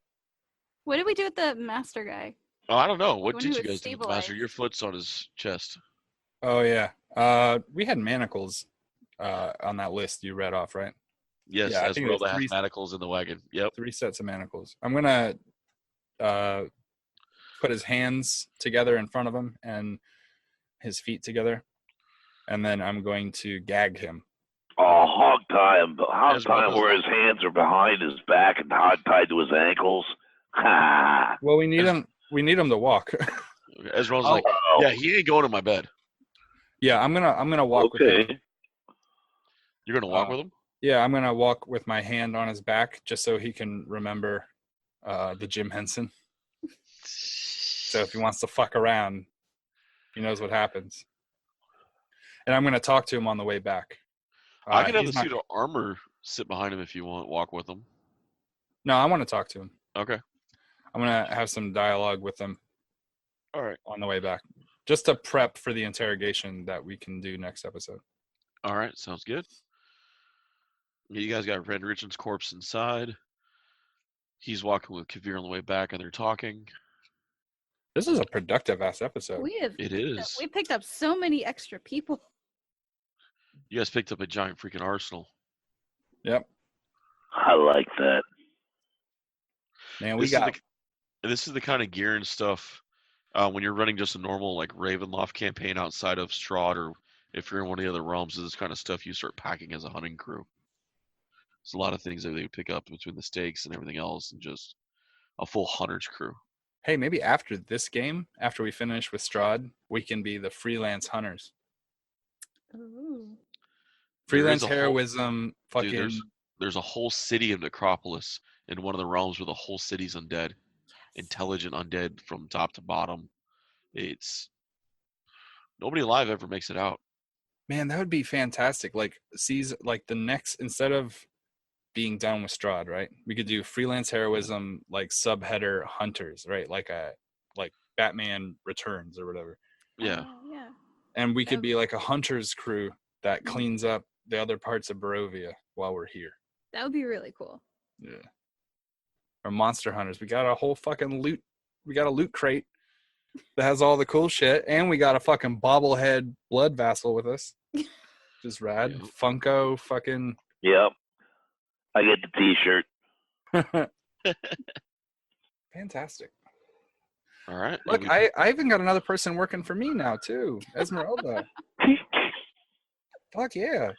What did we do with the master guy? Oh, I don't know. What One did who you was guys do with the master? stabilized. Your foot's on his chest. Oh yeah. We had manacles on that list you read off, right? Yes, Yeah, I think Esmeralda there's has manacles in the wagon. Yep. 3 sets of manacles. I'm gonna put his hands together in front of him and his feet together, and then I'm going to gag him. Oh, hog tie him. Hog As tie well him as- where his hands are behind his back and hog tied to his ankles. Ha! Well, we need him. We need him to walk. Esmeralda's like, Oh, yeah, he ain't going to my bed. Yeah, I'm gonna walk with him. okay. You're gonna walk with him? Yeah, I'm gonna walk with my hand on his back just so he can remember the Jim Henson. So if he wants to fuck around, he knows what happens. And I'm gonna talk to him on the way back. I can have the he's not- suit of armor sit behind him if you want. Walk with him. No, I want to talk to him. Okay. I'm gonna have some dialogue with him All right. on the way back, just to prep for the interrogation that we can do next episode. All right. Sounds good. You guys got Red Richard's corpse inside. He's walking with Kavir on the way back, and they're talking. This is a productive ass episode. It is. We picked up so many extra people. You guys picked up a giant freaking arsenal. Yep, I like that. man, we got. This is the kind of gear and stuff when you're running just a normal like Ravenloft campaign outside of Strahd, or if you're in one of the other realms, this kind of stuff you start packing as a hunting crew. There's a lot of things that they would pick up between the stakes and everything else, and just a full hunter's crew. Hey, maybe after this game, after we finish with Strahd, we can be the freelance hunters. Ooh. Freelance There is a whole- heroism, fucking. Dude, there's a whole city of Necropolis in one of the realms where the whole city's undead. Intelligent undead from top to bottom. It's nobody alive ever makes it out. Man, that would be fantastic. Like the next, instead of being done with Strahd, right? We could do freelance heroism, like subheader hunters, right? Like Batman Returns or whatever. Yeah. Yeah. And we could That- be like a hunter's crew that cleans up the other parts of Barovia while we're here. That would be really cool. Yeah. Or monster hunters. We got a whole fucking loot. We got a loot crate that has all the cool shit, and we got a fucking bobblehead blood vassal with us. Just rad. Yeah. Funko fucking. Yep. I get the T-shirt. Fantastic. All right. Look, and I even got another person working for me now too. Esmeralda. Fuck yeah.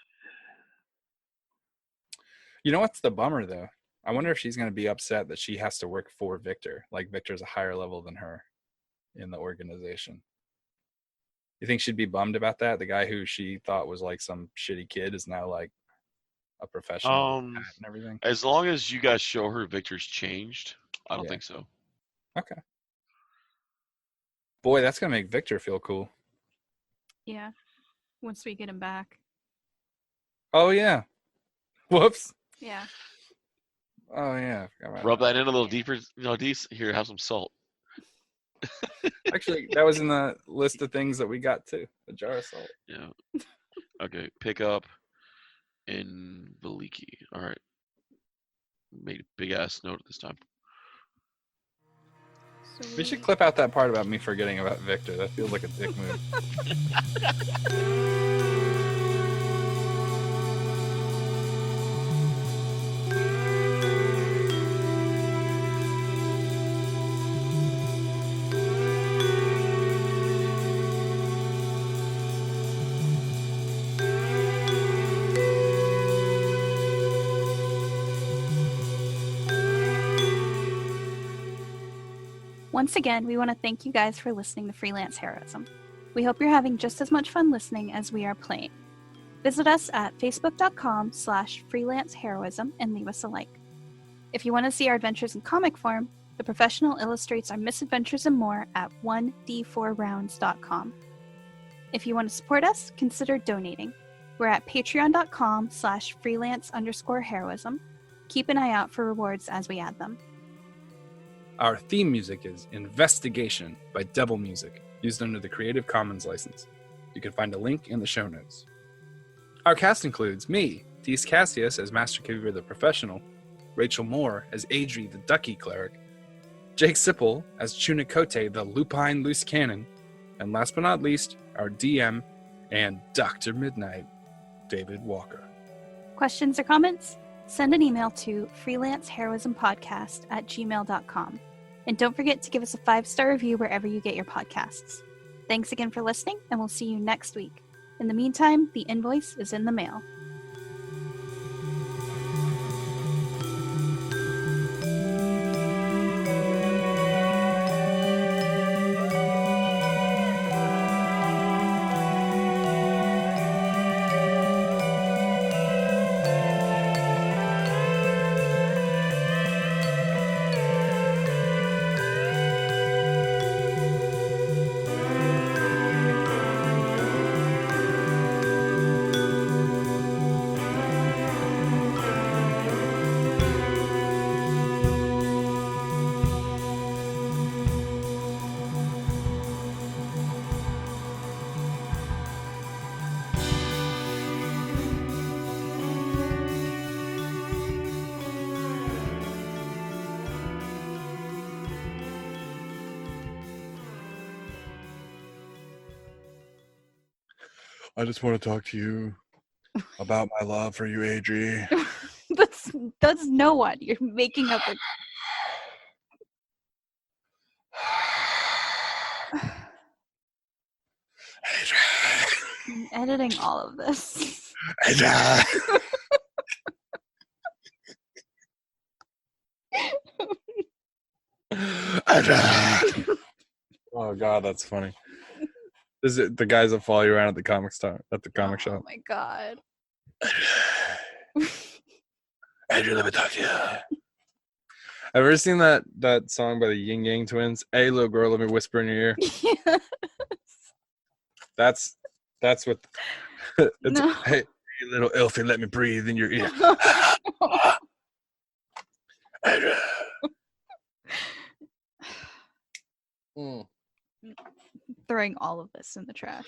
You know what's the bummer though? I wonder if she's going to be upset that she has to work for Victor. Like Victor's a higher level than her in the organization. You think she'd be bummed about that? The guy who she thought was like some shitty kid is now like a professional and everything. As long as you guys show her Victor's changed, I don't Yeah. think so. Okay. Boy, that's going to make Victor feel cool. Yeah. Once we get him back. Oh yeah. Whoops. Yeah. Oh yeah. I forgot about Rub that. that in a little deeper. Here, have some salt. Actually, that was in the list of things that we got too. A jar of salt. Yeah. Okay. Pick up in Veliki. All right. Made a big ass note this time. So We should clip out that part about me forgetting about Victor. That feels like a dick move. Once again, we want to thank you guys for listening to Freelance Heroism. We hope you're having just as much fun listening as we are playing. Visit us at facebook.com/freelanceheroism and leave us a like. If you want to see our adventures in comic form, The Professional illustrates our misadventures and more at 1d4rounds.com. If you want to support us, consider donating. We're at patreon.com/freelance_heroism. Keep an eye out for rewards as we add them. Our theme music is Investigation by Devil Music, used under the Creative Commons license. You can find a link in the show notes. Our cast includes me, Dees Cassius as Master Keeper the Professional, Rachel Moore as Adri the Ducky Cleric, Jake Sipple as Chunikote the Lupine Loose Cannon, and last but not least, our DM and Dr. Midnight, David Walker. Questions or comments? Send an email to freelanceheroismpodcast@gmail.com. And don't forget to give us a 5-star review wherever you get your podcasts. Thanks again for listening, and we'll see you next week. In the meantime, the invoice is in the mail. I just want to talk to you about my love for you, Adri. That's no one. You're making up a... I'm editing all of this. Oh God, that's funny. Is it the guys that follow you around at the comic shop? Oh my god. Andrew, let me talk to you. Ever seen that song by the Yin Yang Twins? Hey, little girl, let me whisper in your ear. Yes. That's what. It's, No. Hey, you little elfie, let me breathe in your ear. Mm. Throwing all of this in the trash.